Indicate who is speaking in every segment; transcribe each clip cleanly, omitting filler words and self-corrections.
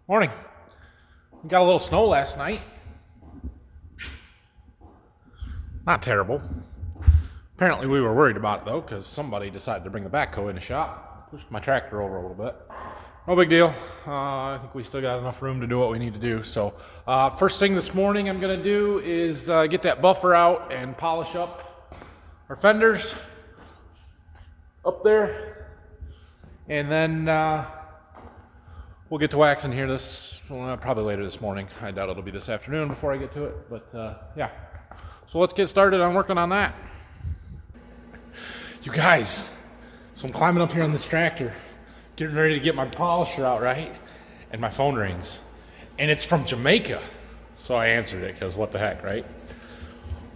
Speaker 1: Morning. We got a little snow last night. Not terrible. Apparently we were worried about it though, because somebody decided to bring the backhoe in the shop. Pushed my tractor over a little bit. No big deal. I think we still got enough room to do what we need to do. So first thing this morning I'm going to do is get that buffer out and polish up our fenders up there. And then we'll get to waxing here probably later this morning. I doubt it'll be this afternoon before I get to it. But yeah. So let's get started on working on that. You guys, so I'm climbing up here on this tractor, getting ready to get my polisher out, right? And my phone rings. And it's from Jamaica. So I answered it because what the heck, right?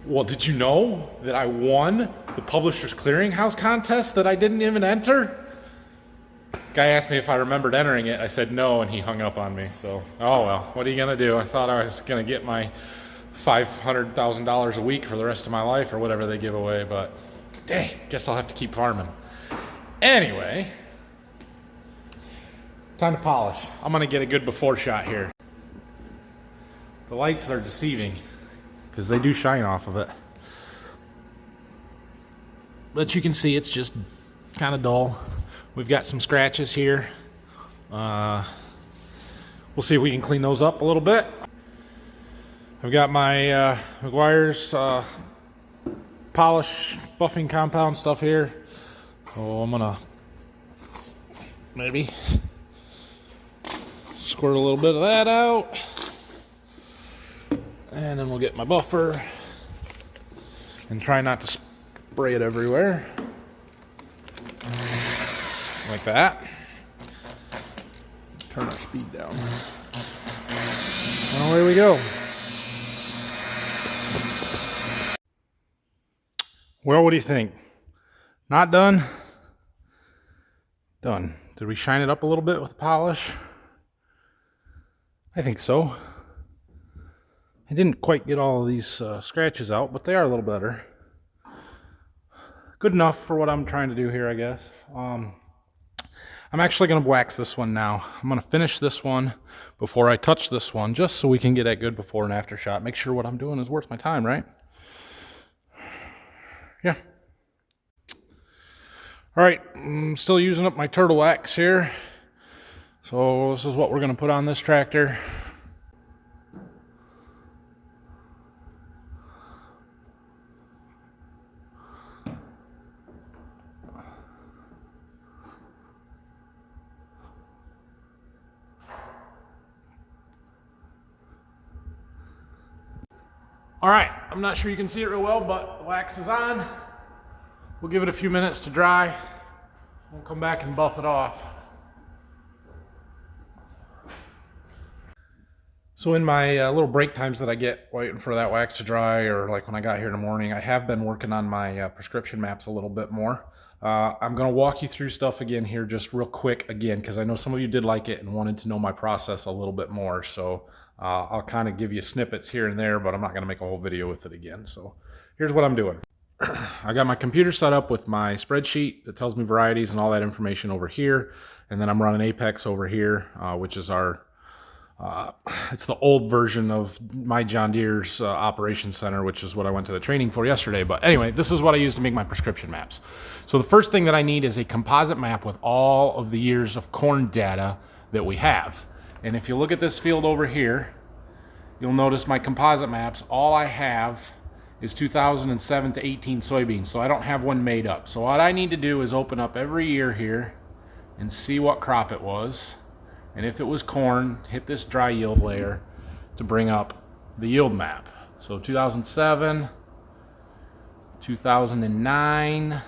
Speaker 1: Well, did you know that I won the Publishers Clearinghouse contest that I didn't even enter? Guy asked me if I remembered entering it. I said no, and he hung up on me. So, oh well, what are you gonna do? I thought I was gonna get my $500,000 a week for the rest of my life or whatever they give away, but dang, guess I'll have to keep farming. Anyway, time to polish. I'm gonna get a good before shot here. The lights are deceiving because they do shine off of it. But you can see it's just kind of dull. We've got some scratches here. We'll see if we can clean those up a little bit. I've got my Meguiar's polish buffing compound stuff here. So I'm gonna maybe squirt a little bit of that out. And then we'll get my buffer and try not to spray it everywhere. Like that. Turn our speed down. And away we go. Well, what do you think? Not done? Done. Did we shine it up a little bit with polish? I think so. I didn't quite get all of these scratches out, but they are a little better. Good enough for what I'm trying to do here, I guess. I'm actually going to wax this one now. I'm going to finish this one before I touch this one, just so we can get a good before and after shot. Make sure what I'm doing is worth my time, right? Yeah. All right, I'm still using up my turtle wax here. So this is what we're going to put on this tractor. All right, I'm not sure you can see it real well, but the wax is on. We'll give it a few minutes to dry. We'll come back and buff it off. So in my little break times that I get waiting for that wax to dry, or like when I got here in the morning, I have been working on my prescription maps a little bit more. I'm going to walk you through stuff again here just real quick again, because I know some of you did like it and wanted to know my process a little bit more. So I'll kind of give you snippets here and there, but I'm not going to make a whole video with it again. So here's what I'm doing. I got my computer set up with my spreadsheet that tells me varieties and all that information over here. And then I'm running Apex over here, which is our, it's the old version of my John Deere's operations center, which is what I went to the training for yesterday. But anyway, this is what I use to make my prescription maps. So the first thing that I need is a composite map with all of the years of corn data that we have. And if you look at this field over here, you'll notice my composite maps, all I have is 2007 to 18 soybeans. So I don't have one made up. So what I need to do is open up every year here and see what crop it was. And if it was corn, hit this dry yield layer to bring up the yield map. So 2007, 2009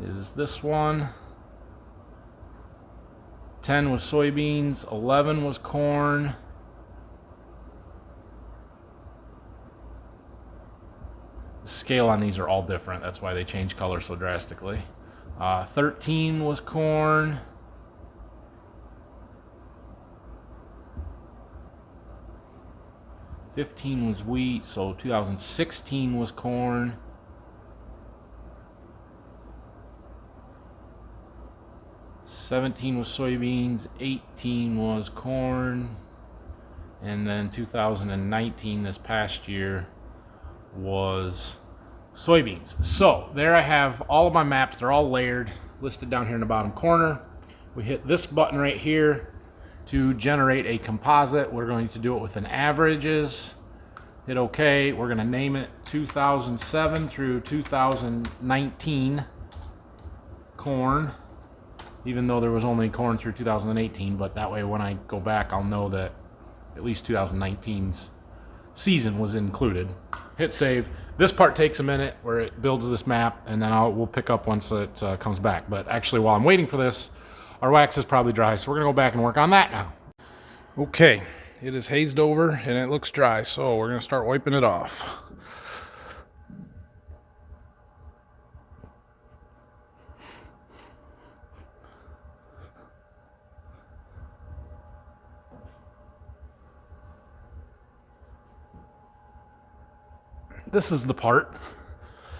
Speaker 1: is this one. 10 was soybeans, 11 was corn. The scale on these are all different. That's why they change color so drastically. 13 was corn. 15 was wheat, so 2016 was corn.
Speaker 2: 17 was soybeans, 18 was corn, and then 2019, this past year, was soybeans. So there I have all of my maps. They're all layered, listed down here in the bottom corner. We hit this button right here to generate a composite. We're going to do it with an averages. Hit OK. We're going to name it 2007 through 2019 corn, even though there was only corn through 2018, but that way when I go back I'll know that at least 2019's season was included. Hit save. This part takes a minute where it builds this map, and then we'll pick up once it comes back. But actually, while I'm waiting for this, our wax is probably dry, so we're gonna go back and work on that now. Okay, it is hazed over and it looks dry, so we're gonna start wiping it off. This is the part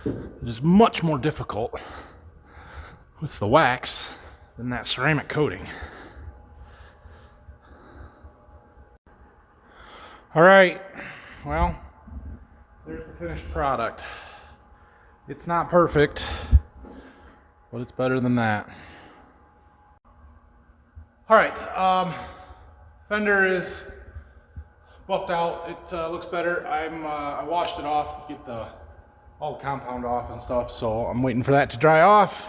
Speaker 2: that is much more difficult with the wax than that ceramic coating. All right, well, there's the finished product. It's not perfect, but it's better than that. All right, fender is buffed out. It looks better. I washed it off to get all the compound off and stuff, so I'm waiting for that to dry off.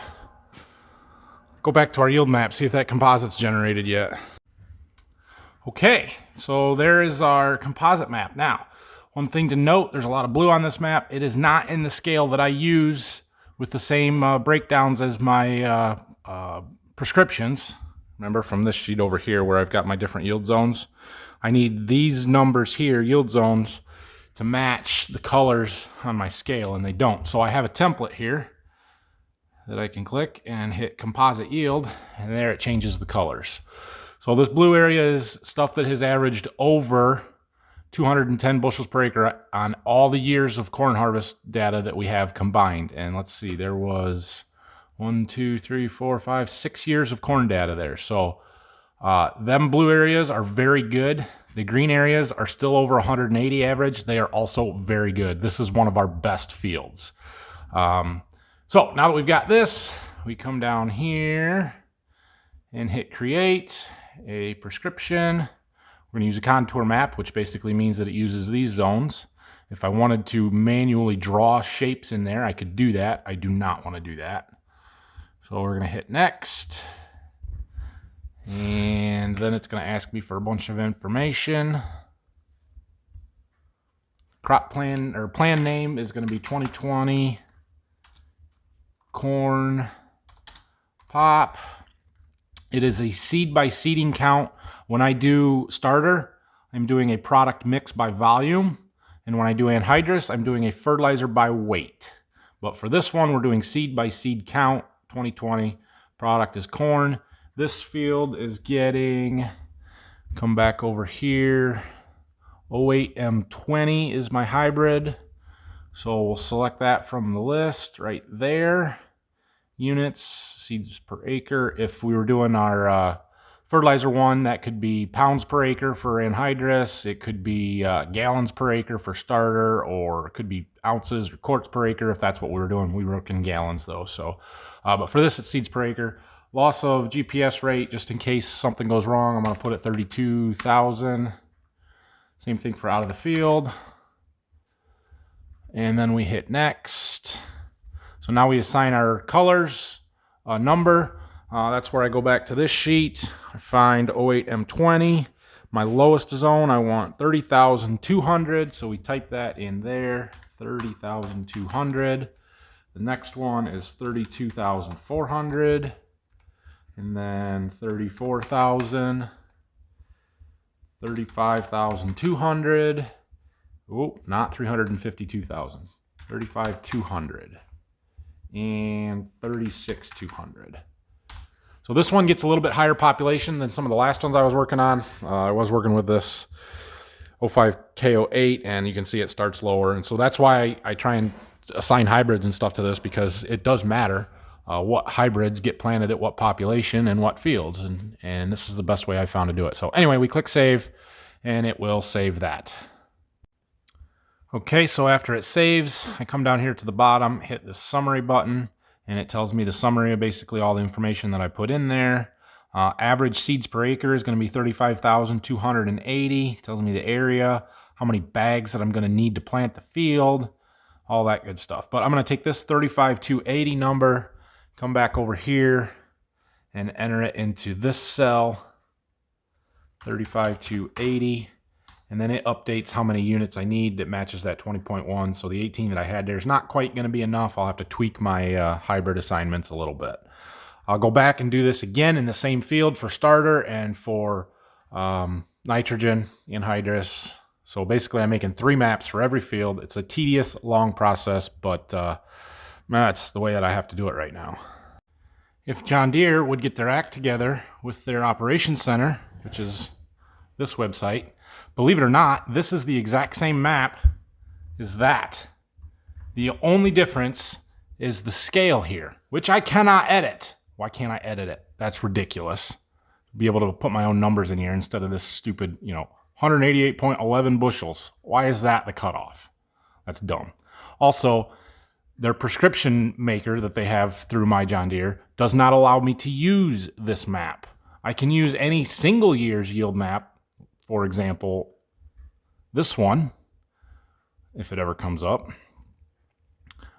Speaker 2: Go back to our yield map, see if that composite's generated yet. Okay, so there is our composite map. Now, one thing to note, there's a lot of blue on this map. It is not in the scale that I use with the same breakdowns as my prescriptions. Remember from this sheet over here where I've got my different yield zones. I need these numbers here, yield zones, to match the colors on my scale, and they don't. So I have a template here that I can click and hit composite yield, and there it changes the colors. So this blue area is stuff that has averaged over 210 bushels per acre on all the years of corn harvest data that we have combined. And let's see, there was 1, 2, 3, 4, 5, 6 years of corn data there. So them blue areas are very good. The green areas are still over 180 average. They are also very good. This is one of our best fields. So now that we've got this, we come down here and hit create a prescription. We're going to use a contour map, which basically means that it uses these zones. If I wanted to manually draw shapes in there, I could do that. I do not want to do that. So we're going to hit next. And then it's going to ask me for a bunch of information. Crop plan or plan name is going to be 2020 corn pop. It is a seed by seeding count. When I do starter, I'm doing a product mix by volume. And when I do anhydrous, I'm doing a fertilizer by weight. But for this one, we're doing seed by seed count, 2020. Product is corn. This field is getting, come back over here, 08M20 is my hybrid. So we'll select that from the list right there. Units, seeds per acre. If we were doing our fertilizer one, that could be pounds per acre for anhydrous. It could be gallons per acre for starter, or it could be ounces or quarts per acre if that's what we were doing. We were in gallons though. So, but for this, it's seeds per acre. Loss of GPS rate, just in case something goes wrong, I'm going to put it 32,000. Same thing for out of the field. And then we hit next. So now we assign our colors a number. That's where I go back to this sheet. I find 08M20. My lowest zone, I want 30,200. So we type that in there, 30,200. The next one is 32,400. And then 34,000, 35,200. Oh, not 352,000. 35,200 and 36,200. So this one gets a little bit higher population than some of the last ones I was working on. I was working with this 05K08, and you can see it starts lower. And so that's why I try and assign hybrids and stuff to this, because it does matter.
Speaker 1: what hybrids get planted at what population and what fields. And this is the best way I found to do it. So anyway, we click save and it will save that. Okay, so after it saves, I come down here to the bottom, hit the summary button, and it tells me the summary of basically all the information that I put in there. Average seeds per acre is going to be 35,280. Tells me the area, how many bags that I'm going to need to plant the field, all that good stuff. But I'm going to take this 35,280 number, come back over here, and enter it into this cell, 35,280. And then it updates how many units I need that matches that 20.1. So the 18 that I had there is not quite going to be enough. I'll have to tweak my hybrid assignments a little bit. I'll go back and do this again in the same field for starter and for nitrogen, anhydrous. So basically I'm making 3 maps for every field. It's a tedious, long process, but that's the way that I have to do it right now. If John Deere would get their act together with their operations center, which is this website, believe it or not, this is the exact same map as that. The only difference is the scale here, which I cannot edit. Why can't I edit it? That's ridiculous. Be able to put my own numbers in here instead of this stupid, 188.11 bushels. Why is that the cutoff? That's dumb. Also, their prescription maker that they have through my John Deere does not allow me to use this map. I can use any single year's yield map. For example, this one, if it ever comes up,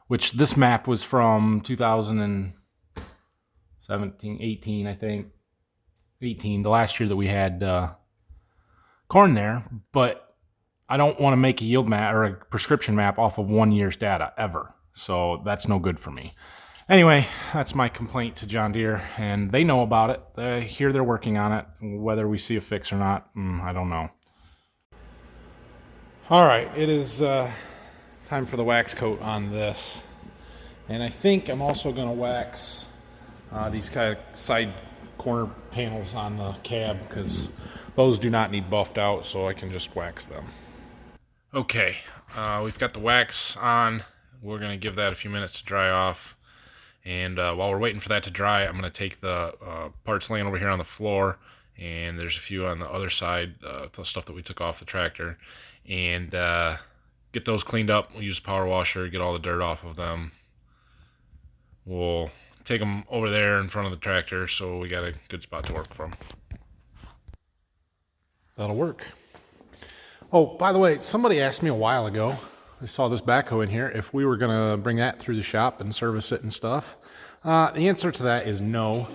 Speaker 1: which this map was from 2017, 18, I think, 18, the last year that we had corn there, but I don't want to make a yield map or a prescription map off of 1 year's data ever. So that's no good for me. Anyway, that's my complaint to John Deere, and they know about it. They hear they're working on it. Whether we see a fix or not, I don't know. All right, it is time for the wax coat on this. And I think I'm also going to wax these kind of side corner panels on the cab, because those do not need buffed out, so I can just wax them. Okay, we've got the wax on. We're going to give that a few minutes to dry off. And while we're waiting for that to dry, I'm going to take the parts laying over here on the floor, and there's a few on the other side, the stuff that we took off the tractor, and get those cleaned up. We'll use a power washer, get all the dirt off of them. We'll take them over there in front of the tractor, so we got a good spot to work from. That'll work. Oh, by the way, somebody asked me a while ago, I saw this backhoe in here, if we were going to bring that through the shop and service it and stuff. The answer to that is no.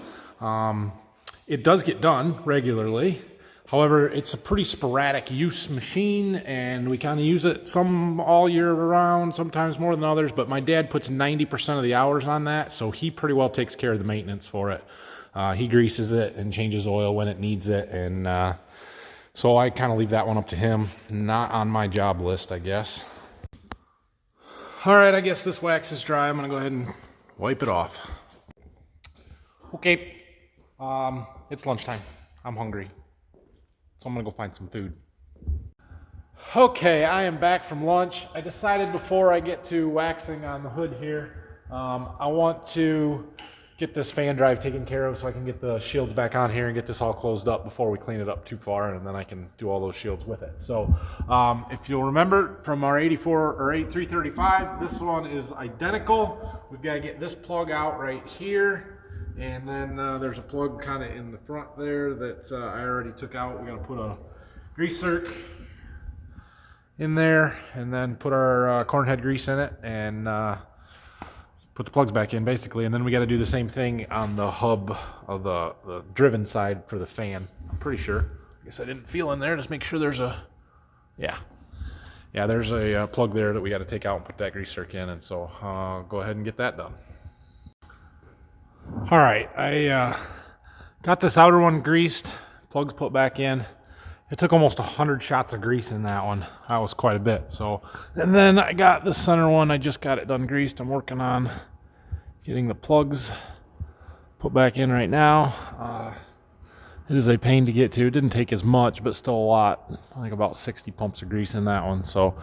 Speaker 1: It does get done regularly. However, it's a pretty sporadic use machine, and we kind of use it some all year round, sometimes more than others, but my dad puts 90% of the hours on that, so he pretty well takes care of the maintenance for it. He greases it and changes oil when it needs it, and so I kind of leave that one up to him. Not on my job list, I guess. All right, I guess this wax is dry. I'm going to go ahead and wipe it off. Okay, it's lunchtime. I'm hungry, so I'm going to go find some food. Okay, I am back from lunch. I decided before I get to waxing on the hood here, I want to get this fan drive taken care of so I can get the shields back on here and get this all closed up before we clean it up too far, and then I can do all those shields with it. So if you'll remember from our 84 or 8335, this one is identical. We've got to get this plug out right here, and then there's a plug kind of in the front there that I already took out. We got to put a grease zerk in there and then put our corn head grease in it and put the plugs back in basically, and then we got to do the same thing on the hub of the driven side for the fan. I'm pretty sure. I guess I didn't feel in there. Just make sure there's a, yeah, there's a plug there that we got to take out and put that grease zerk in, and so I'll go ahead and get that done. All right, I got this outer one greased, plugs put back in. It took almost 100 shots of grease in that one. That was quite a bit. So, and then I got the center one. I just got it done greased. I'm working on getting the plugs put back in right now. It is a pain to get to. It didn't take as much, but still a lot. I think about 60 pumps of grease in that one. So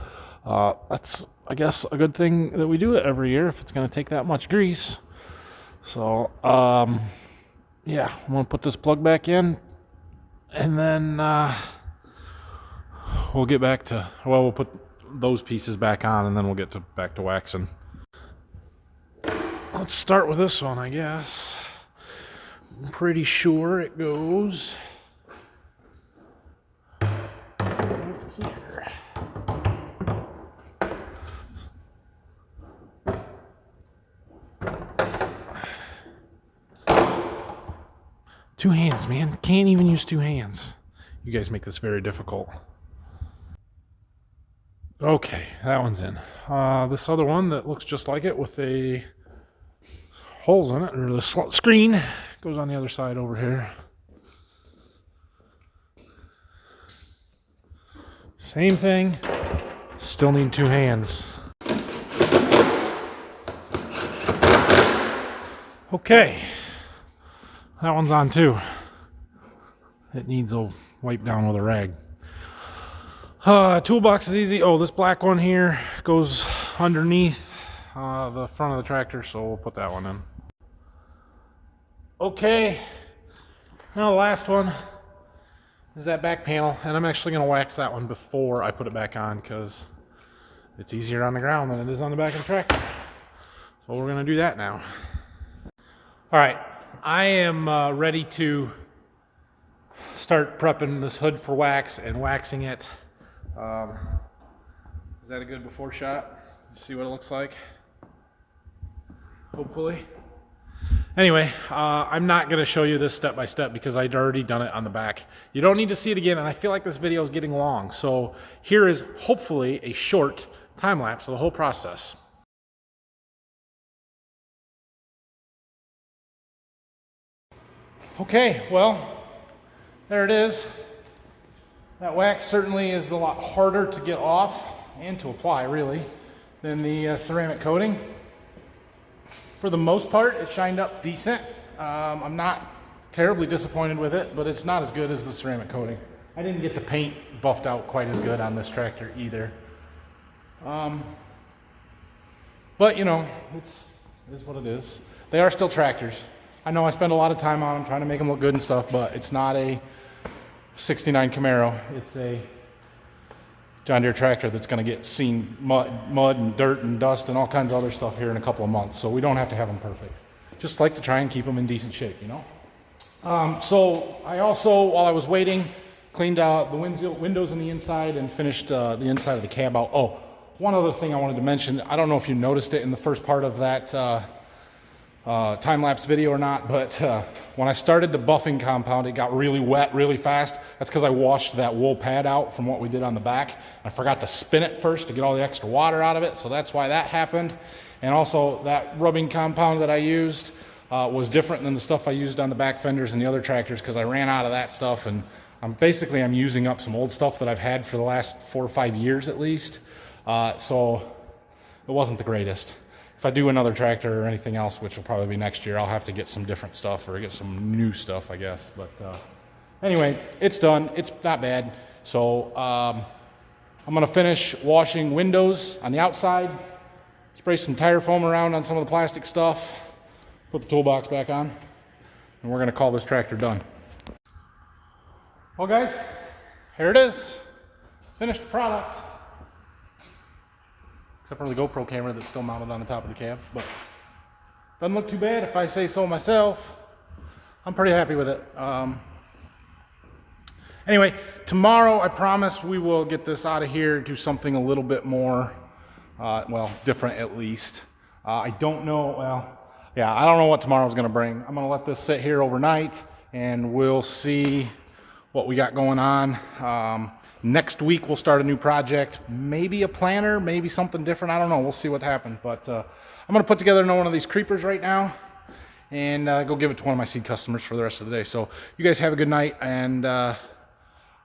Speaker 1: that's, I guess, a good thing that we do it every year if it's going to take that much grease. So, yeah, I'm gonna put this plug back in, and then we'll get back to, well, we'll put those pieces back on, and then we'll get back to waxing. Let's start with this one, I guess. I'm pretty sure it goes here. Two hands, man. Can't even use two hands. You guys make this very difficult. Okay, that one's in. This other one that looks just like it with a holes in it, or the screen, goes on the other side over here. Same thing. Still need two hands. Okay. That one's on too. It needs a wipe down with a rag. Toolbox is easy. Oh, this black one here goes underneath the front of the tractor, so we'll put that one in. Okay, now the last one is that back panel, and I'm actually going to wax that one before I put it back on because it's easier on the ground than it is on the back of the tractor. So we're going to do that now. All right, I am ready to start prepping this hood for wax and waxing it. Is that a good before shot? See what it looks like? Hopefully. Anyway, I'm not going to show you this step by step because I'd already done it on the back. You don't need to see it again, and I feel like this video is getting long. So here is hopefully a short time lapse of the whole process. Okay, well, there it is. That wax certainly is a lot harder to get off and to apply, really, than the ceramic coating. For the most part, it shined up decent. I'm not terribly disappointed with it, but it's not as good as the ceramic coating. I didn't get the paint buffed out quite as good on this tractor either. But, you know, it is what it is. They are still tractors. I know I spend a lot of time on them trying to make them look good and stuff, but it's not a 69 Camaro. It's a John Deere tractor that's going to get seen mud and dirt and dust and all kinds of other stuff here in a couple of months. So we don't have to have them perfect. Just like to try and keep them in decent shape, you know. So I also, while I was waiting, cleaned out the windows on the inside and finished the inside of the cab out. Oh, one other thing I wanted to mention. I don't know if you noticed it in the first part of that time-lapse video or not, but when I started the buffing compound, it got really wet really fast. That's because I washed that wool pad out from what we did on the back. I forgot to spin it first to get all the extra water out of it, so that's why that happened. And also that rubbing compound that I used was different than the stuff I used on the back fenders and the other tractors because I ran out of that stuff, and I'm using up some old stuff that I've had for the last 4 or 5 years at least. So it wasn't the greatest. If I do another tractor or anything else, which will probably be next year, I'll have to get some different stuff or get some new stuff, I guess. But anyway, it's done. It's not bad. So I'm going to finish washing windows on the outside, spray some tire foam around on some of the plastic stuff, put the toolbox back on, and we're going to call this tractor done. Well, guys, here it is. Finished product. Except for the GoPro camera that's still mounted on the top of the cab, but doesn't look too bad if I say so myself. I'm pretty happy with it. Anyway, tomorrow I promise we will get this out of here, do something a little bit more, well, different at least. I don't know, well, yeah, I don't know what tomorrow's gonna bring. I'm gonna let this sit here overnight and we'll see what we got going on. Next week we'll start a new project, maybe a planter, maybe something different. I don't know. We'll see what happens. But I'm going to put together one of these creepers right now and go give it to one of my seed customers for the rest of the day. So you guys have a good night, and I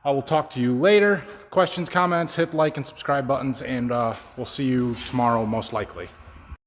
Speaker 1: will talk to you later. Questions, comments, hit like and subscribe buttons, and we'll see you tomorrow most likely.